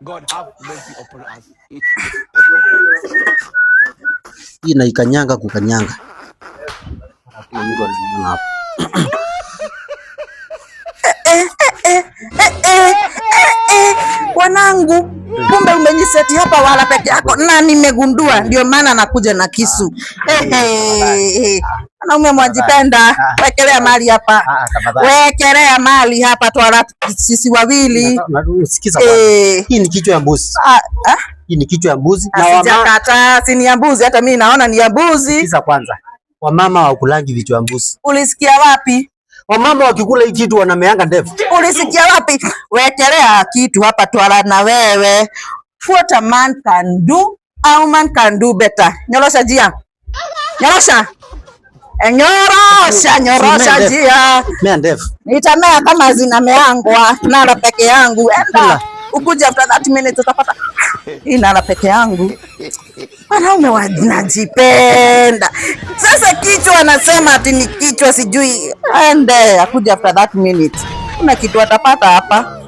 God have mercy upon us. Hii na ikanyanga kukanyanga. Hakuna mtu anaona hapa. Wanangu, kumbe umeniseti hapa wala peke yako, na nimegundua ndio maana nakuja na kisu. Wanaume mwajipenda, wekelea mali hapa. Wekelea mali hapa twala sisi wawili. Sikiza hii ni kichwa ya mbuzi. Hii ni kichwa ya mbuzi na sijakata, si ni ya mbuzi, hata mimi naona ni ya mbuzi. Sikiza kwanza. Wamama wakulangi vichwa ya mbuzi. Ulisikia wapi? Wamama wakikula hii kitu wanameanga ndevu. Ulisikia wapi? Wekelea kitu hapa twala na wewe. What a man can do, a woman can do better. Nyorosha jia. Nyorosha. Nyorosha jia. Mea ndevu. Nitamea kama zinameangwa nala peke yangu. Enda. Ukuja after 30 minutes utapata. Hii nala peke yangu. Wanaume wanajipenda. Sasa kichwa anasema ati ni kichwa sijui. Ende akuja after 30 minutes. Kuna kitu atapata hapa.